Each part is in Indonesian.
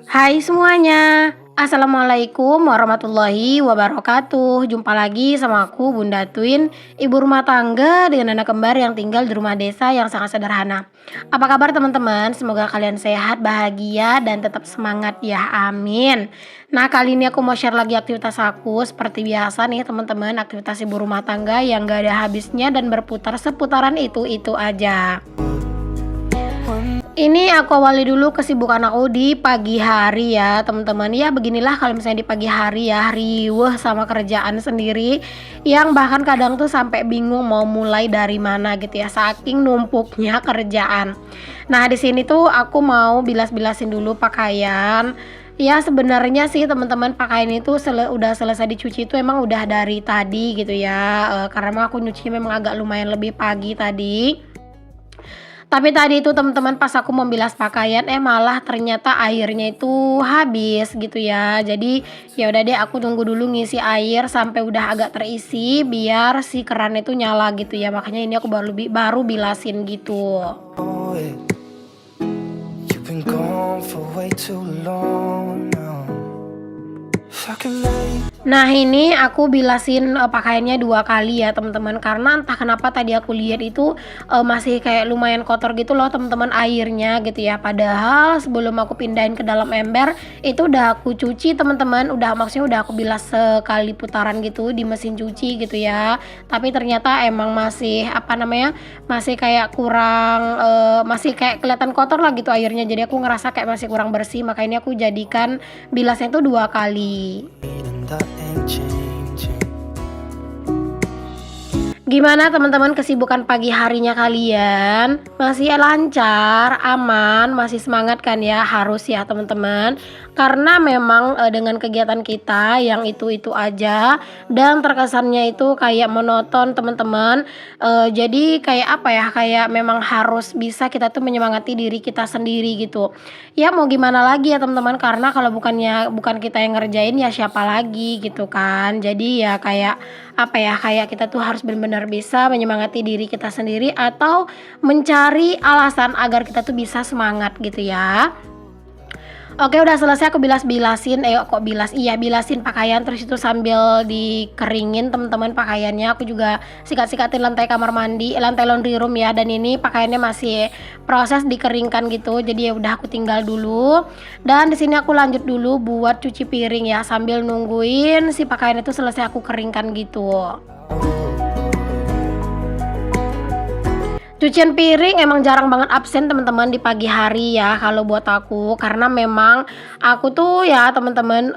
Hai semuanya, Assalamualaikum warahmatullahi wabarakatuh. Jumpa lagi sama aku Bunda Twin, ibu rumah tangga dengan anak kembar yang tinggal di rumah desa yang sangat sederhana. Apa kabar teman-teman? Semoga kalian sehat, bahagia, dan tetap semangat ya, amin. Nah, kali ini aku mau share lagi aktivitas aku. Seperti biasa nih teman-teman, aktivitas ibu rumah tangga yang gak ada habisnya dan berputar seputaran itu aja. Ini aku awali dulu kesibukan aku di pagi hari ya teman-teman. Ya beginilah kalau misalnya di pagi hari ya, riweuh sama kerjaan sendiri yang bahkan kadang tuh sampai bingung mau mulai dari mana gitu ya, saking numpuknya kerjaan. Nah, di sini tuh aku mau bilas-bilasin dulu pakaian. Ya sebenarnya sih teman-teman, pakaian itu udah selesai dicuci itu emang udah dari tadi gitu ya. Karena emang aku nyucinya memang agak lumayan lebih pagi tadi. Tapi tadi itu teman-teman pas aku membilas pakaian, malah ternyata airnya itu habis gitu ya. Jadi ya udah deh aku tunggu dulu ngisi air sampai udah agak terisi biar si keran itu nyala gitu ya. Makanya ini aku baru bilasin gitu. Oh, yeah. You've been gone for way too long now. If I can make Nah ini aku bilasin pakaiannya 2 kali ya teman-teman, karena entah kenapa tadi aku lihat itu masih kayak lumayan kotor gitu loh teman-teman airnya gitu ya. Padahal sebelum aku pindahin ke dalam ember itu udah aku cuci teman-teman, maksudnya udah aku bilas sekali putaran gitu di mesin cuci gitu ya. Tapi ternyata emang masih masih kayak kurang masih kayak kelihatan kotor lah gitu airnya. Jadi aku ngerasa kayak masih kurang bersih, makanya aku jadikan bilasnya itu 2 kali. and that ain't changing. Gimana teman-teman kesibukan pagi harinya kalian? Masih lancar, aman, masih semangat kan ya? Harus ya teman-teman. Karena memang dengan kegiatan kita yang itu aja dan terkesannya itu kayak monoton teman-teman. Jadi kayak apa ya? Kayak memang harus bisa kita tuh menyemangati diri kita sendiri gitu. Ya mau gimana lagi ya teman-teman, karena kalau bukan kita yang ngerjain ya siapa lagi gitu kan. Jadi ya kayak apa ya, kayak kita tuh harus benar-benar bisa menyemangati diri kita sendiri atau mencari alasan agar kita tuh bisa semangat gitu ya. Oke, udah selesai aku bilasin bilasin pakaian, terus itu sambil dikeringin teman-teman pakaiannya. Aku juga sikat-sikatin lantai kamar mandi, lantai laundry room ya, dan ini pakaiannya masih proses dikeringkan gitu. Jadi ya udah aku tinggal dulu. Dan di sini aku lanjut dulu buat cuci piring ya, sambil nungguin si pakaian itu selesai aku keringkan gitu. Cucian piring emang jarang banget absen teman-teman di pagi hari ya kalau buat aku, karena memang aku tuh ya teman-teman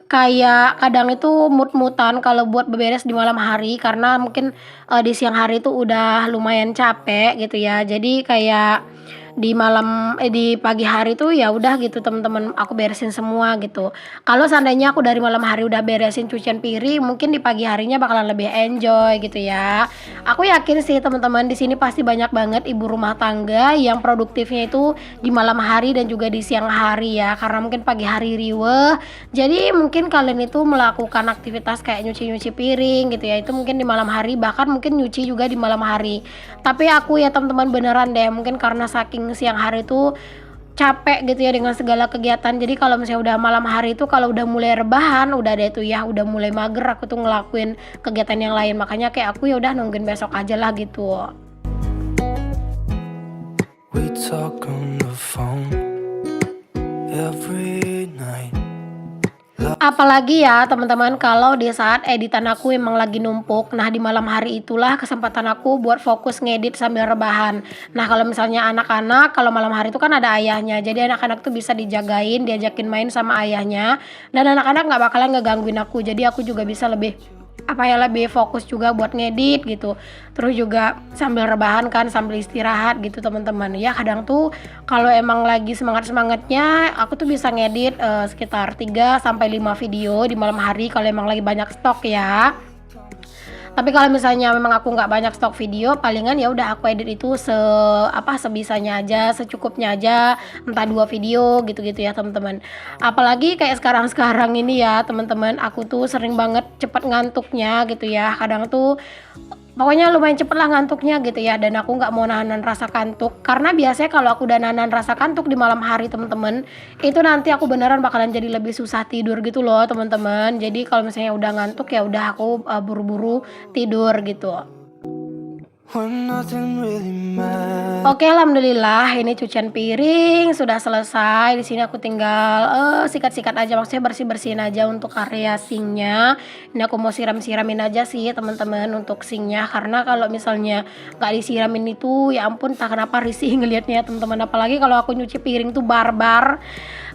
kayak kadang itu mut-mutan kalau buat beberes di malam hari, karena mungkin di siang hari tuh udah lumayan capek gitu ya. Jadi kayak di pagi hari tuh ya udah gitu teman-teman, aku beresin semua gitu. Kalau seandainya aku dari malam hari udah beresin cucian piring, mungkin di pagi harinya bakalan lebih enjoy gitu ya. Aku yakin sih teman-teman di sini pasti banyak banget ibu rumah tangga yang produktifnya itu di malam hari dan juga di siang hari ya, karena mungkin pagi hari riweh. Jadi mungkin kalian itu melakukan aktivitas kayak nyuci-nyuci piring gitu ya, itu mungkin di malam hari, bahkan mungkin nyuci juga di malam hari. Tapi aku ya teman-teman beneran deh, mungkin karena saking siang hari itu capek gitu ya dengan segala kegiatan. Jadi kalau misalnya udah malam hari itu kalau udah mulai rebahan, udah deh tuh ya, udah mulai mager aku tuh ngelakuin kegiatan yang lain. Makanya kayak aku ya udah nungguin besok aja lah gitu. We talk on the phone every night. Apalagi ya teman-teman kalau di saat editan aku emang lagi numpuk. Nah di malam hari itulah kesempatan aku buat fokus ngedit sambil rebahan. Nah kalau misalnya anak-anak, kalau malam hari itu kan ada ayahnya, jadi anak-anak tuh bisa dijagain, diajakin main sama ayahnya, dan anak-anak nggak bakalan ngegangguin aku. Jadi aku juga bisa lebih fokus juga buat ngedit gitu. Terus juga sambil rebahan kan, sambil istirahat gitu teman-teman. Ya kadang tuh kalau emang lagi semangat-semangatnya aku tuh bisa ngedit sekitar 3 sampai 5 video di malam hari kalau emang lagi banyak stok ya. Tapi kalau misalnya memang aku nggak banyak stok video, palingan ya udah aku edit itu sebisanya aja, secukupnya aja, entah 2 video gitu-gitu ya teman-teman. Apalagi kayak sekarang-sekarang ini ya teman-teman, aku tuh sering banget cepet ngantuknya gitu ya. Kadang tuh pokoknya lumayan cepet lah ngantuknya gitu ya, dan aku nggak mau nahan rasa kantuk karena biasanya kalau aku udah nahan rasa kantuk di malam hari temen-temen, itu nanti aku beneran bakalan jadi lebih susah tidur gitu loh teman-teman. Jadi kalau misalnya udah ngantuk ya udah aku buru-buru tidur gitu. when nothing really matters. Oke, alhamdulillah ini cucian piring sudah selesai. Di sini aku tinggal sikat-sikat aja, maksudnya bersih-bersihin aja untuk area sinknya. Ini aku mau siram-siramin aja sih teman-teman untuk sinknya, karena kalau misalnya nggak disiramin itu ya ampun, tak kenapa risih ngelihatnya teman-teman. Apalagi kalau aku nyuci piring tuh barbar,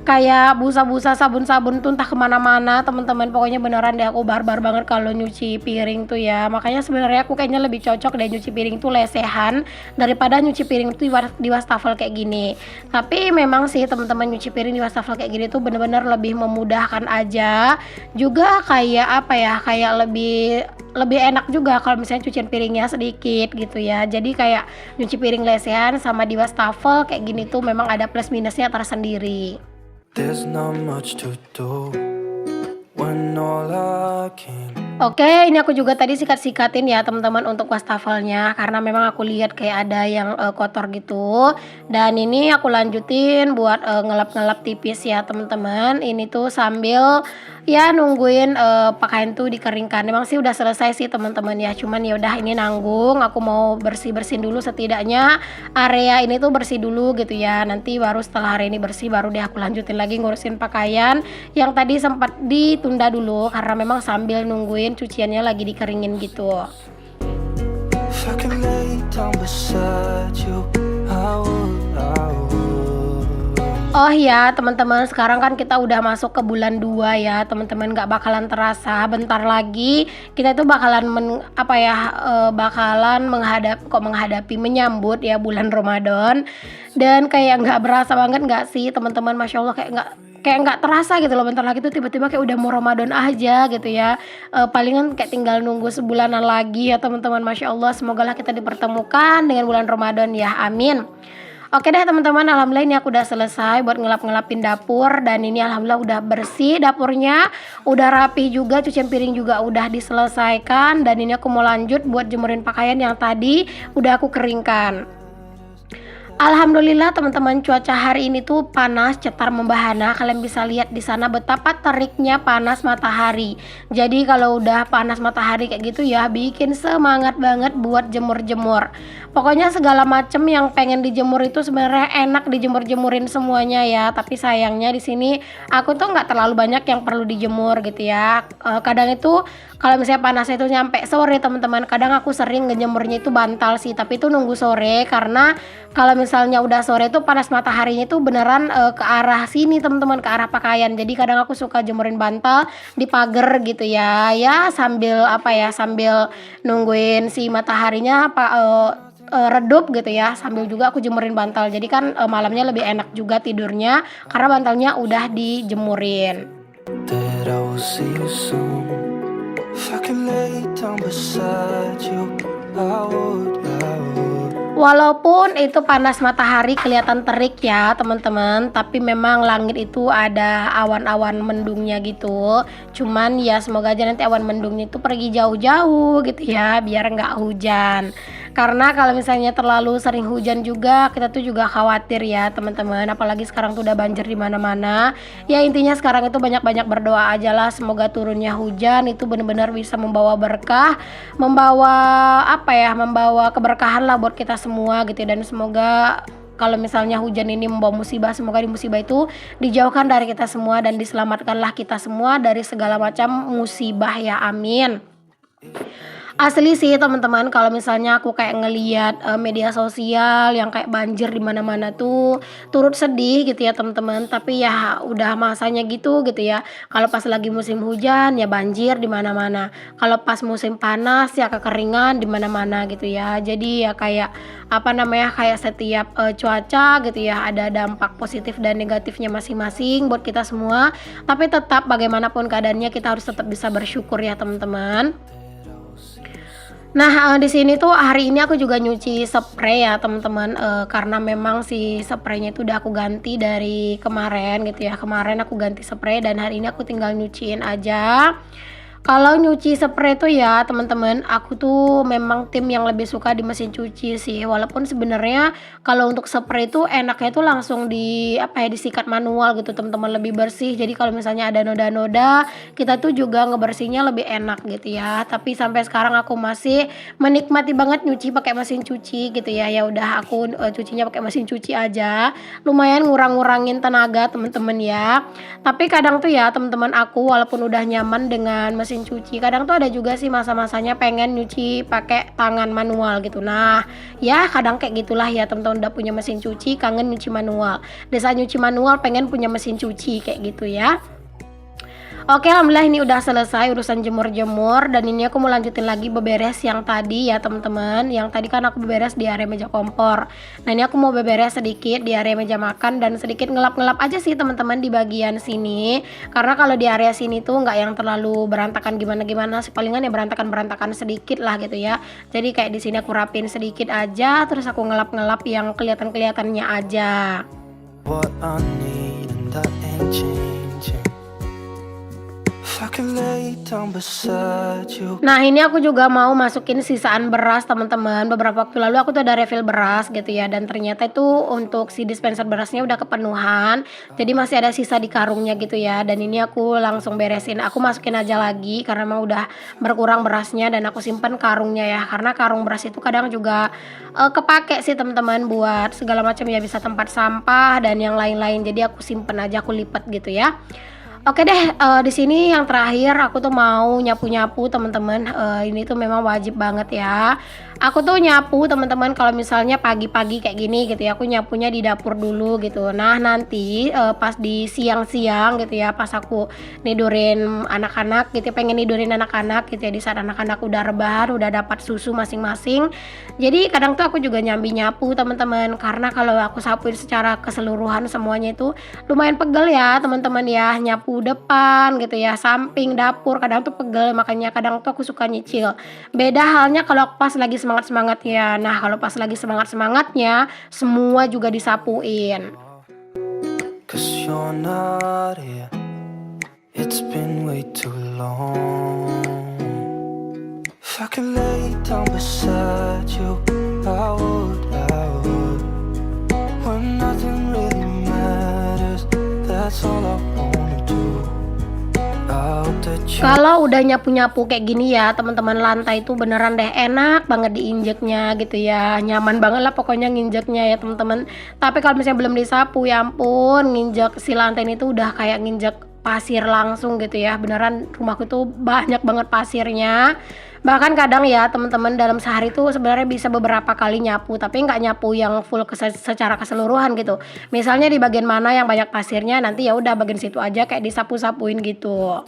kayak busa-busa sabun-sabun tuh entah kemana-mana teman-teman. Pokoknya beneran deh aku barbar banget kalau nyuci piring tuh ya. Makanya sebenarnya aku kayaknya lebih cocok deh nyuci piring tuh lesehan daripada nyuci piring tuh di wastafel kayak gini. Tapi memang sih teman-teman, nyuci piring di wastafel kayak gini tuh bener-bener lebih memudahkan aja. Juga kayak apa ya, kayak lebih enak juga kalau misalnya cucian piringnya sedikit gitu ya. Jadi kayak nyuci piring lesehan sama di wastafel kayak gini tuh memang ada plus minusnya tersendiri. There's not much to do when all I can. Oke, ini aku juga tadi sikat-sikatin ya teman-teman untuk wastafelnya, karena memang aku lihat kayak ada yang kotor gitu. Dan ini aku lanjutin buat ngelap-ngelap tipis ya teman-teman. Ini tuh sambil ya nungguin pakaian tuh dikeringkan. Memang sih udah selesai sih teman-teman ya. Cuman ya udah ini nanggung, aku mau bersih-bersihin dulu setidaknya area ini tuh bersih dulu gitu ya. Nanti baru setelah hari ini bersih baru deh aku lanjutin lagi ngurusin pakaian yang tadi sempat ditunda dulu karena memang sambil nungguin cuciannya lagi dikeringin gitu. If I could lay down beside you, I would. Oh ya teman-teman, sekarang kan kita udah masuk ke bulan 2 ya teman-teman, gak bakalan terasa bentar lagi kita itu bakalan menghadapi menyambut ya bulan Ramadan. Dan kayak nggak berasa banget nggak sih teman-teman, Masya Allah, kayak nggak terasa gitu loh, bentar lagi tuh tiba-tiba kayak udah mau Ramadan aja gitu ya. Palingan kayak tinggal nunggu sebulanan lagi ya teman-teman. Masya Allah, semoga lah kita dipertemukan dengan bulan Ramadan ya, amin. Oke deh teman-teman, alhamdulillah ini aku udah selesai buat ngelap-ngelapin dapur. Dan ini alhamdulillah udah bersih dapurnya, udah rapi juga, cucian piring juga udah diselesaikan. Dan ini aku mau lanjut buat jemurin pakaian yang tadi udah aku keringkan. Alhamdulillah teman-teman, cuaca hari ini tuh panas cetar membahana. Kalian bisa lihat di sana betapa teriknya panas matahari. Jadi kalau udah panas matahari kayak gitu ya, bikin semangat banget buat jemur-jemur. Pokoknya segala macem yang pengen dijemur itu sebenarnya enak dijemur-jemurin semuanya ya. Tapi sayangnya di sini aku tuh nggak terlalu banyak yang perlu dijemur gitu ya. Kadang itu kalau misalnya panasnya itu nyampe sore teman-teman, kadang aku sering ngejemurnya itu bantal sih, tapi itu nunggu sore karena kalau misalnya udah sore itu panas mataharinya itu beneran ke arah sini teman-teman, ke arah pakaian. Jadi kadang aku suka jemurin bantal di pagar gitu ya. Ya sambil sambil nungguin si mataharinya redup gitu ya, sambil juga aku jemurin bantal. Jadi kan malamnya lebih enak juga tidurnya karena bantalnya udah dijemurin. That I will see you soon. If I could lay down beside you, I would. Walaupun itu panas matahari kelihatan terik ya teman-teman, tapi memang langit itu ada awan-awan mendungnya gitu. Cuman ya semoga aja nanti awan mendungnya itu pergi jauh-jauh gitu ya, biar nggak hujan. Karena kalau misalnya terlalu sering hujan juga kita tuh juga khawatir ya teman-teman. Apalagi sekarang tuh udah banjir di mana-mana. Ya intinya sekarang itu banyak-banyak berdoa aja lah, semoga turunnya hujan itu benar-benar bisa membawa berkah, membawa keberkahan lah buat kita semua gitu ya. Dan semoga kalau misalnya hujan ini membawa musibah, semoga di musibah itu dijauhkan dari kita semua dan diselamatkanlah kita semua dari segala macam musibah ya, amin. Asli sih teman-teman, kalau misalnya aku kayak ngeliat media sosial yang kayak banjir di mana-mana tuh turut sedih gitu ya teman-teman. Tapi ya udah masanya gitu ya. Kalau pas lagi musim hujan ya banjir di mana-mana. Kalau pas musim panas ya kekeringan di mana-mana gitu ya. Jadi ya kayak kayak setiap cuaca gitu ya ada dampak positif dan negatifnya masing-masing buat kita semua. Tapi tetap bagaimanapun keadaannya kita harus tetap bisa bersyukur ya teman-teman. Nah, di sini tuh hari ini aku juga nyuci spray ya teman-teman, karena memang si spraynya itu udah aku ganti dari kemarin gitu ya. Kemarin aku ganti spray dan hari ini aku tinggal nyuciin aja. Kalau nyuci spray tuh ya teman-teman, aku tuh memang tim yang lebih suka di mesin cuci sih. Walaupun sebenarnya kalau untuk spray itu enaknya tuh langsung disikat manual gitu teman-teman, lebih bersih. Jadi kalau misalnya ada noda-noda, kita tuh juga ngebersihnya lebih enak gitu ya. Tapi sampai sekarang aku masih menikmati banget nyuci pakai mesin cuci gitu ya. Ya udah aku cucinya pakai mesin cuci aja. Lumayan ngurang-ngurangin tenaga teman-teman ya. Tapi kadang tuh ya teman-teman, aku walaupun udah nyaman dengan mesin cuci, kadang tuh ada juga sih masa-masanya pengen nyuci pakai tangan manual gitu. Nah, ya kadang kayak gitulah ya teman-teman, udah punya mesin cuci kangen nyuci manual. Desa nyuci manual pengen punya mesin cuci kayak gitu ya. Oke, alhamdulillah ini udah selesai urusan jemur-jemur, dan ini aku mau lanjutin lagi beberes yang tadi ya teman-teman. Yang tadi kan aku beberes di area meja kompor. Nah, ini aku mau beberes sedikit di area meja makan dan sedikit ngelap-ngelap aja sih teman-teman di bagian sini. Karena kalau di area sini tuh nggak yang terlalu berantakan gimana-gimana sih, palingan ya berantakan-berantakan sedikit lah gitu ya. Jadi kayak di sini aku rapin sedikit aja, terus aku ngelap-ngelap yang kelihatan-kelihatannya aja. What I need and that ain't changing. If I could lay down beside you. Nah, ini aku juga mau masukin sisaan beras teman-teman. Beberapa waktu lalu aku tuh ada refill beras gitu ya, dan ternyata itu untuk si dispenser berasnya udah kepenuhan. Jadi masih ada sisa di karungnya gitu ya. Dan ini aku langsung beresin. Aku masukin aja lagi karena emang udah berkurang berasnya, dan aku simpen karungnya ya. Karena karung beras itu kadang juga kepake sih teman-teman buat segala macam ya, bisa tempat sampah dan yang lain-lain. Jadi aku simpen aja, aku lipat gitu ya. Oke deh, di sini yang terakhir aku tuh mau nyapu-nyapu teman-teman. Ini tuh memang wajib banget ya. Aku tuh nyapu teman-teman kalau misalnya pagi-pagi kayak gini gitu ya, aku nyapunya di dapur dulu gitu. Nah, nanti pas di siang-siang gitu ya, pas aku nidurin anak-anak gitu, pengen nidurin anak-anak gitu ya, di saat anak-anak udah rebahan, udah dapat susu masing-masing. Jadi kadang tuh aku juga nyambi nyapu teman-teman, karena kalau aku sapuin secara keseluruhan semuanya itu lumayan pegel ya teman-teman ya, nyapu depan gitu ya, samping, dapur, kadang tuh pegel, makanya kadang tuh aku suka nyicil. Beda halnya kalau aku pas lagi semangat-semangatnya. Nah, kalau pas lagi semangat-semangatnya semua juga disapuin. 'Cause you're not here. It's been way too long. If I could lay down beside you, I would. When nothing really matters, that's all I wanna do. I hope that you. Kalau udah nyapu-nyapu kayak gini ya teman-teman, lantai itu beneran deh enak banget diinjeknya gitu ya, nyaman banget lah pokoknya nginjeknya ya teman-teman. Tapi kalau misalnya belum disapu, ya ampun, nginjek si lantai ini tuh udah kayak nginjek pasir langsung gitu ya. Beneran rumahku tuh banyak banget pasirnya. Bahkan kadang ya teman-teman, dalam sehari tuh sebenarnya bisa beberapa kali nyapu, tapi nggak nyapu yang full secara keseluruhan gitu. Misalnya di bagian mana yang banyak pasirnya, nanti ya udah bagian situ aja kayak disapu-sapuin gitu.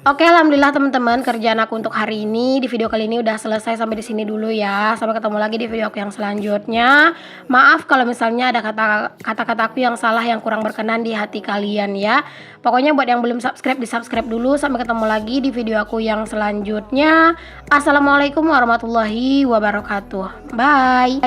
Oke, alhamdulillah teman-teman, kerjaan aku untuk hari ini di video kali ini udah selesai. Sampai di sini dulu ya. Sampai ketemu lagi di video aku yang selanjutnya. Maaf kalau misalnya ada kata-kata aku yang salah, yang kurang berkenan di hati kalian ya. Pokoknya buat yang belum subscribe, di-subscribe dulu. Sampai ketemu lagi di video aku yang selanjutnya. Assalamualaikum warahmatullahi wabarakatuh. Bye.